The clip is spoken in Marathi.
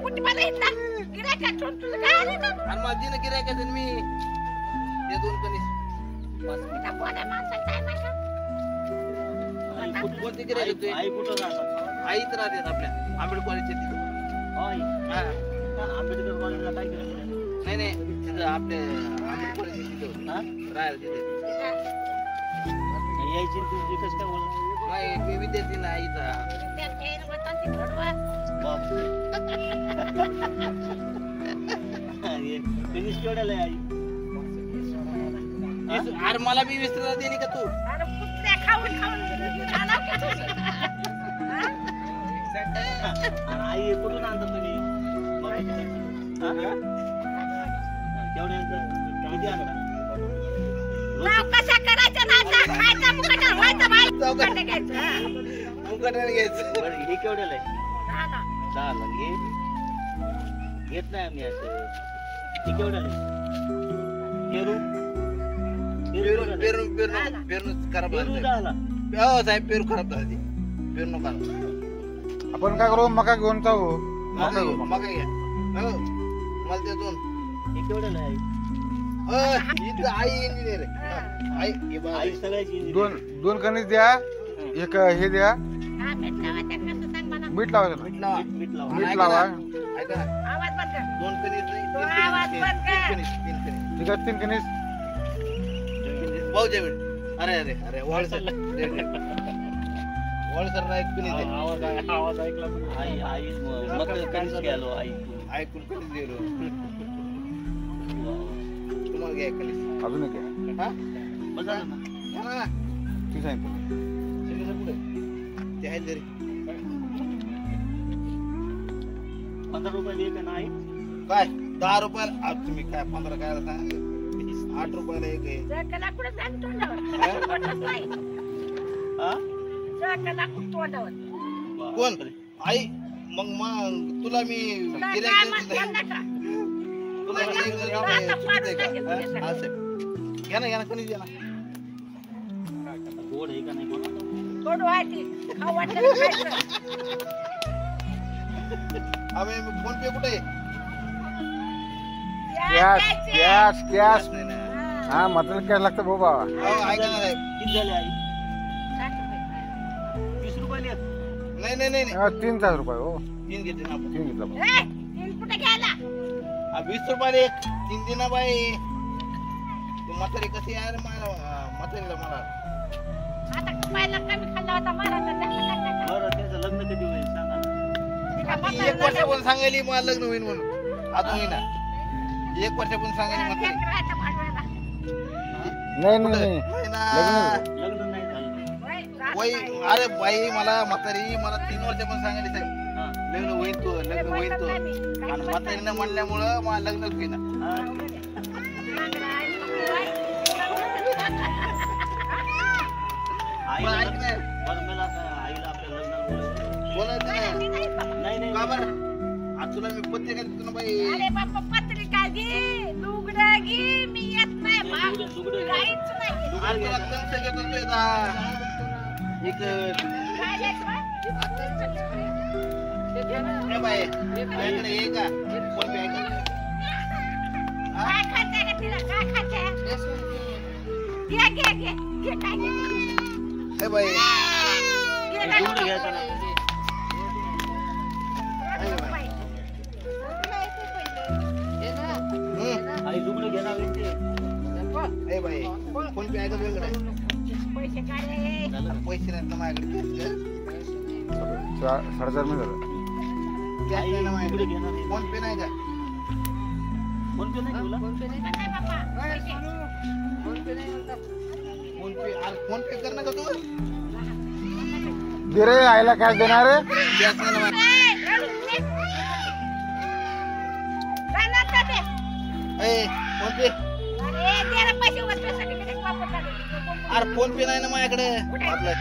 कुठे मला इथला गिरायका ठेवून तुझं काय आलं ना आणि मला दिलं गिरायकाचं मी ते 2 कणीस इथं कोणा माणसाचं काय माहिती कोणते गिरायक होते आई कुठं राहतात आईच राहते आपल्या आंबेडकरच्या तिथे आई हा आंबेडकर कॉलेजला काय केलं नाही नाही तिथं आपल्या आंबेडकरच्या तिथे होते हा राहायला तिथे यायची तुझी कसं काय बोलत नाही मी विद्यार्थी ना आईचा फिनिश केवढ्याला आहे आई अरे मला बी विसरायला दिली का तू अरे कुत्र्या खाऊन खाऊन झाला की तुझं आणि आई कुठून आणता तुम्ही केवढ्या किती आणता नाव कसा करायचं ना आता खायचा मुकाटा व्हायचा बाई मुकाटा घ्यायचं मुकाट्याने घ्यायचं बरं हे केवढ्याला आहे झाला 10 ला घेत नाही आम्ही असं हे केवढ्याला आहे पेरू पेरू खराब पेरू झाली 10 ला हो साहेब पेरू खराब झाली पेरू नका आपण काय करू मका घेऊन जाऊ मका घेऊ मका घ्या हो मला ते 2 हे केवढ्याला आहे इथं आई इंजिनियर आहे आई हे बघ, आई सगळ्याची दोन कणीस द्या एक हे द्या हा मीठ लावायचं कसं सांग मला मीठ लावायचं मीठ लावा मीठ लावा मीठ लावा ऐका ना आवाज बंद कर 2 कणीस नाही तो आवाज बंद कर. 3 कणीस ठीक आहे 3 कणीस भाऊ जेवण अरे अरे अरे वळसर एक कणीस दे. आवाज ऐकला आई आई मग कधीच गेलो आई ऐकून कणीस दिलो तुम्हाला घ्या एक कणीस अजून एक आहे. हा बस झालं ना घ्या ना ठीक आहे सगळं पुढे ते आहे तरी 15 रुपये एक नाही काय 10 रुपयाला तुम्ही काय 15 काय सांगा 8 रुपयाला एक आहे जळकाला कुठं सांग तोंडावर तोंडावर नाही हा जळकाला कुठं तोंडावर कोण आई मग तुला मी तुला गिऱ्हाईक काय देत नाही. म्हणलं का तुला गिऱ्हाईक देत नाही. चुकीचं आहे का हा साहेब घ्या ना कणीस घ्या ना गोड आहे का नाही गोड गोड व्हायची खाऊ वाटलं तर खायचं आम्ही फोन पे कुठे आहे? गॅस गॅस गॅस नाही ना. हा मटन काय लागतं बाबा अहो, ऐका ना साहेब किती झाले आई 60 रुपये 30 रुपये नाही नाही नाही 3 रुपये हो 3 घेते ना आपण 3 घेतला ए, तीन कुठे घ्यायला 20 रुपयाला एक 3 दे ना बाई तू म्हातारी कशी आहे रे मला म्हातारीला मला आता पहिला कमी खाल्ला होता महाराज बरं त्याचं लग्न कधी होईल सांगा ती 1 वर्षापासून सांगायली मला लग्न होईल म्हणून अजून होईना 1 वर्षापासून सांगायली म्हातारी नाही नाही नाही नाही ना लग्न नाही झालं वय अरे बाई मला म्हातारी मला 3 वर्षापासून सांगायली साहेब हा. लग्न होईल तू लग्न होईल तू आणि म्हातारीनं म्हणल्यामुळं मला लग्नच होईना आईला बरं, ऐक ना. बरं मला आता आईला आपल्या लग्नाला बोलायचं नाही नाही नाही का बरं आज तुला मी पत्रिका देतो ना बाई अरे बाप्पा पत्रिका घे लुगडं घे मी येत नाही बाप लुगडं घे. काहीच नाही अरे तुला कंस घेतो तू एकदा एक काय घ्यायचं बा? ए बाई माझ्याकडे ये का फोन पे आहे का काय खाते का तिला काय खाते घे घे घे घे काय घे ए बाई घे काय लुगडं घ्यायचं ना बाई. आई लुगडं घेणार आहे ते ए बाई फोन पे आहे का तुझ्याकडे पैसे काढे पैसे नाहीत ना माझ्याकडे 4.5 महिने झालं कॅश नाही ना लुगडं माझ्याकडे घेणार आहे फोन पे नाही का फोन पे नाही तुला काय बाप्पा पैसे फोन पे अरे फोन पे कर ना का तू दे रे आईला काय देणार रे कॅश नाही ना माझ्याकडे. ए फोन पे अरे तेरा पैसे वाचण्यासाठी मी एक वापर झाले. अरे फोन पे नाही ना माझ्याकडे आपलं